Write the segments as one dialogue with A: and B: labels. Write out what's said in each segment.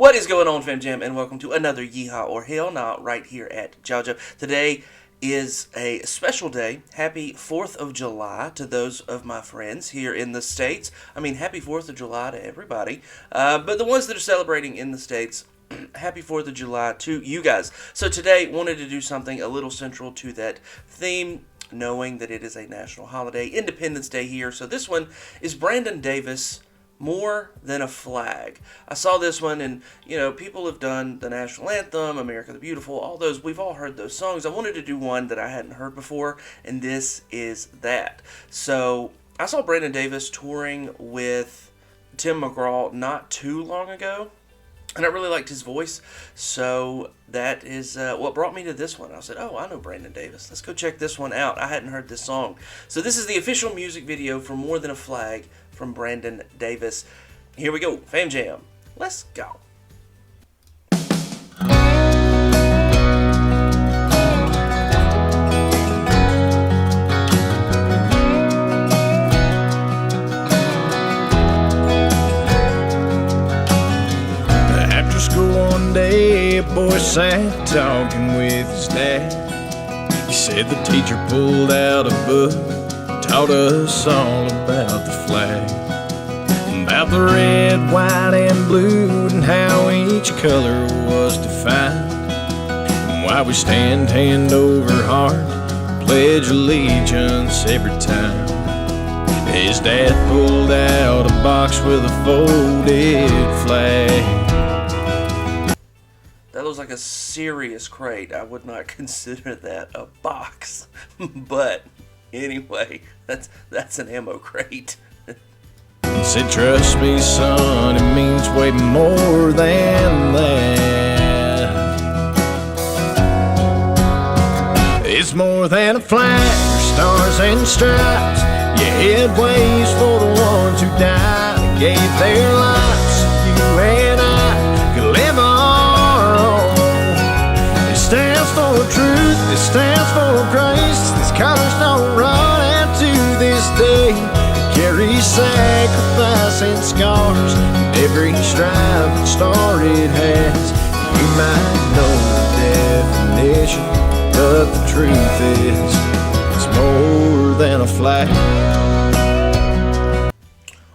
A: What is going on, Fam Jam, and welcome to another Yeehaw or Hellnaw right here at JoJo. Today is a special day. Happy 4th of July to those of my friends here in the States. I mean, happy 4th of July to everybody. But the ones that are celebrating in the States, happy 4th of July to you guys. So today, wanted to do something a little central to that theme, knowing that it is a national holiday, Independence Day here. So this one is Brandon Davis, More Than a Flag. I saw this one, and people have done the national anthem, America the Beautiful, all those. We've all heard those songs. I wanted to do one that I hadn't heard before, and this is that. So I saw Brandon Davis touring with Tim McGraw not too long ago, and I really liked his voice, so that is what brought me to this one. I said, oh, I know Brandon Davis. Let's go check this one out. I hadn't heard this song. So this is the official music video for More Than a Flag from Brandon Davis. Here we go. Fam Jam. Let's go.
B: After school one day, a boy sat talking with his dad. He said the teacher pulled out a book, taught us all about the flag, about the red, white, and blue, and how each color was defined, and why we stand hand over heart, pledge allegiance every time. His dad pulled out a box with a folded flag.
A: That looks like a serious crate. I would not consider that a box. But anyway, that's an ammo crate.
B: Said, trust me, son, it means way more than that. It's more than a flag, stars and stripes. Yeah, it waves for the ones who died and gave their lives so you and I could live our own. It stands for truth, it stands for grace. These colors don't run out to this day. It carries sacrifice and scars, and every stripe and star it has. You might know the definition, but the truth is, it's more than a flag.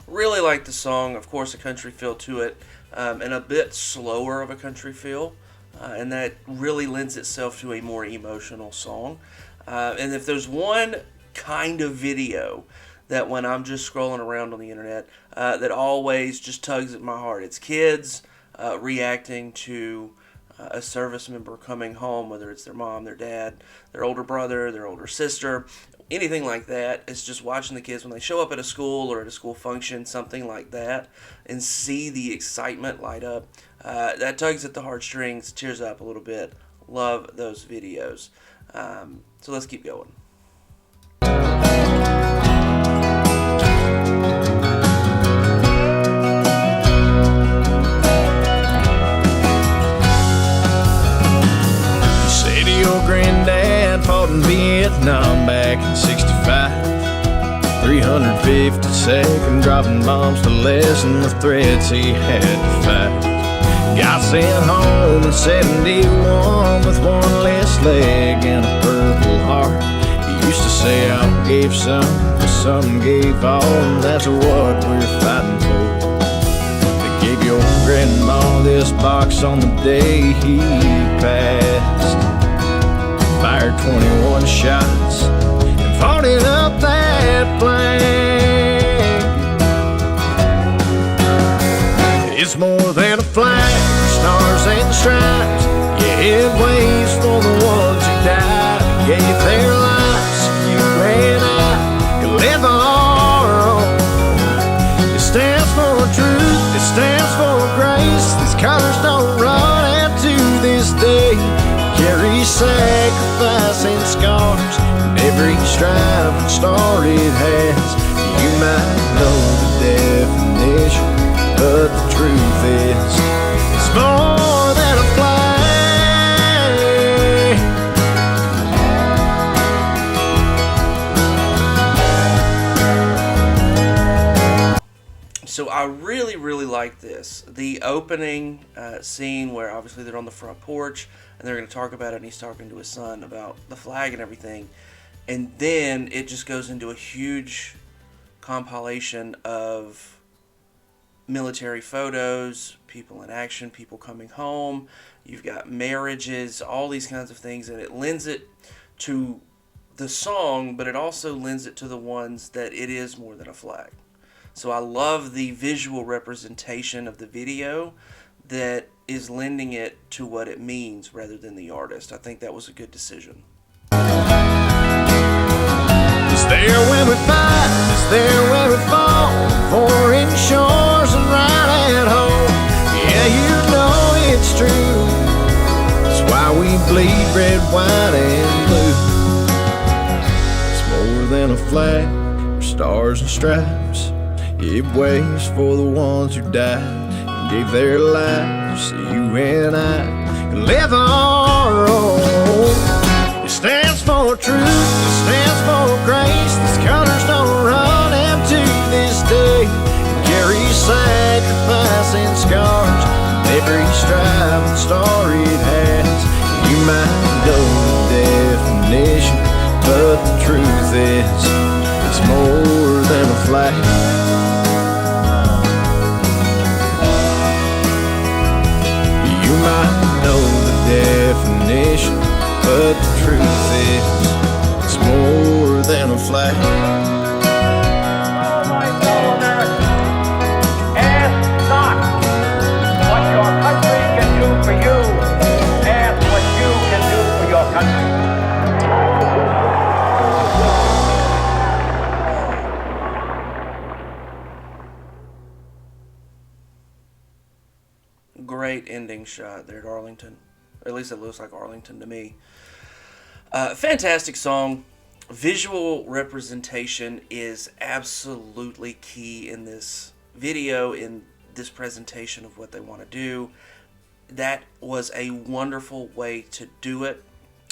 A: Really like the song. Of course, a country feel to it, and a bit slower of a country feel, and that really lends itself to a more emotional song. And if there's one kind of video that when I'm just scrolling around on the internet that always just tugs at my heart, it's kids reacting to a service member coming home, whether it's their mom, their dad, their older brother, their older sister, anything like that. It's just watching the kids when they show up at a school or at a school function, something like that, and see the excitement light up. That tugs at the heartstrings, tears up a little bit. Love those videos. So let's keep going.
B: Your granddad fought in Vietnam back in '65. 352nd, dropping bombs to lessen the threats he had to fight. Got sent home in '71 with one less leg and a purple heart. He used to say, I gave some, but some gave all, and that's what we're fighting for. They gave your grandma this box on the day he passed. Fired 21 shots and fought it up that flag. It's more than a flag, stars and stripes. Yeah, it waves for the ones who died and gave their lives so you and I can live our own. It stands for truth, it stands for grace. These colors don't run out to this day. Carry sacrifice and scars, and every stripe and star it has. You might know the definition, but the truth is, it's more than a flag.
A: So I really, really like this. The opening scene where obviously they're on the front porch and they're going to talk about it, and he's talking to his son about the flag and everything. And then it just goes into a huge compilation of military photos, people in action, people coming home. You've got marriages, all these kinds of things, and it lends it to the song, but it also lends it to the ones that it is more than a flag. So I love the visual representation of the video that is lending it to what it means rather than the artist. I think that was a good decision.
B: It's there when we fight, it's there when we fall, foreign shores and right at home. Yeah, you know it's true. That's why we bleed red, white, and blue. It's more than a flag, stars and stripes. It waves for the ones who died and gave their lives so you and I can live our own. It stands for truth, it stands for grace. These colors don't run empty this day. It carries sacrifice and scars, and every stripe and star it has. You might know the definition, but the truth is, it's more than a flag. You might know the definition, but the truth is, it's more than a flag.
C: Oh, my fellow Americans, ask not what your country can do for you. Ask what you can do for your country.
A: Great ending shot there at Arlington. Or at least it looks like Arlington to me. Fantastic song. Visual representation is absolutely key in this video, in this presentation of what they want to do. That was a wonderful way to do it.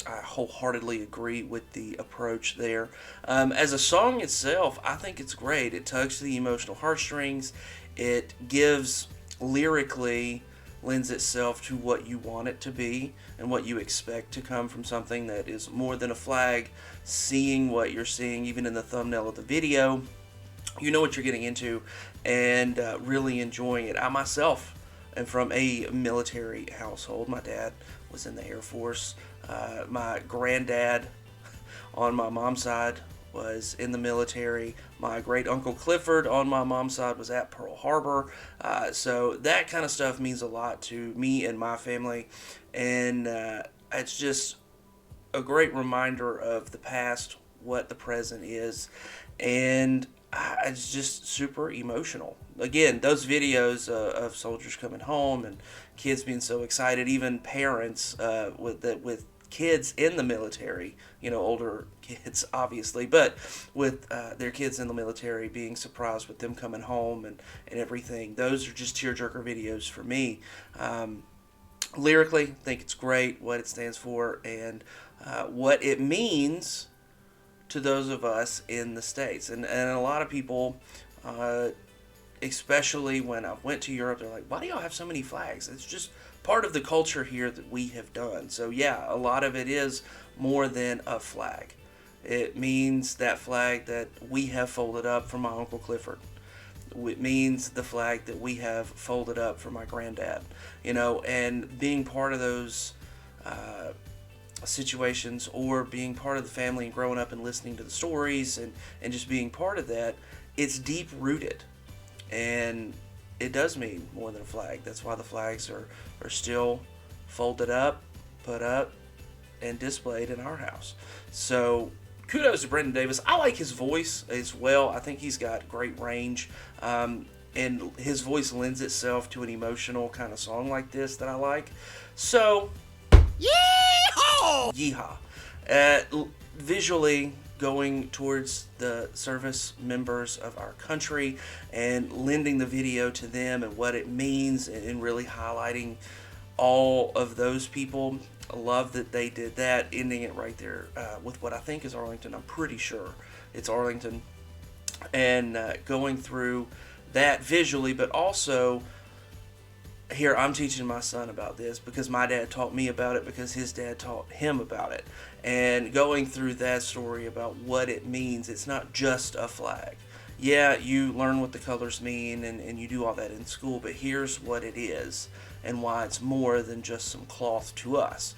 A: I wholeheartedly agree with the approach there. As a song itself, I think it's great. It tugs to the emotional heartstrings. It gives lyrically, lends itself to what you want it to be and what you expect to come from something that is more than a flag. Seeing what you're seeing, even in the thumbnail of the video, you know what you're getting into, and really enjoying it. I myself am from a military household. My dad was in the Air Force. My granddad on my mom's side was in the military. My great uncle Clifford on my mom's side was at Pearl Harbor. So that kind of stuff means a lot to me and my family. And it's just a great reminder of the past, what the present is. And it's just super emotional. Again, those videos of soldiers coming home and kids being so excited, even parents with kids in the military, older kids obviously, but with their kids in the military being surprised with them coming home and everything. Those are just tearjerker videos for me. Lyrically, I think it's great what it stands for and what it means to those of us in the States. And a lot of people, especially when I went to Europe, they're like, why do y'all have so many flags? It's just part of the culture here that we have done. So yeah, a lot of it is more than a flag. It means that flag that we have folded up for my Uncle Clifford. It means the flag that we have folded up for my granddad. And being part of those situations, or being part of the family and growing up and listening to the stories and just being part of that, it's deep rooted. And it does mean more than a flag. That's why the flags are still folded up, put up, and displayed in our house. So kudos to Brendan Davis. I like his voice as well. I think he's got great range. And his voice lends itself to an emotional kind of song like this that I like. So, Yeehaw! Yeehaw. Visually, going towards the service members of our country and lending the video to them and what it means, and really highlighting all of those people. I love that they did that, ending it right there with what I think is Arlington. I'm pretty sure it's Arlington. And going through that visually, but also here I'm teaching my son about this because my dad taught me about it because his dad taught him about it. And going through that story about what it means, it's not just a flag. Yeah, you learn what the colors mean and you do all that in school, but here's what it is and why it's more than just some cloth to us.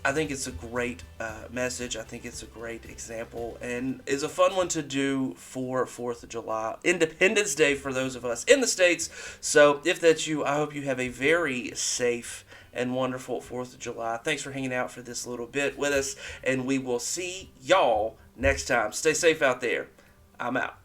A: I think it's a great message. I think it's a great example and is a fun one to do for 4th of July. Independence Day for those of us in the States. So if that's you, I hope you have a very safe and wonderful 4th of July. Thanks for hanging out for this little bit with us, and we will see y'all next time. Stay safe out there. I'm out.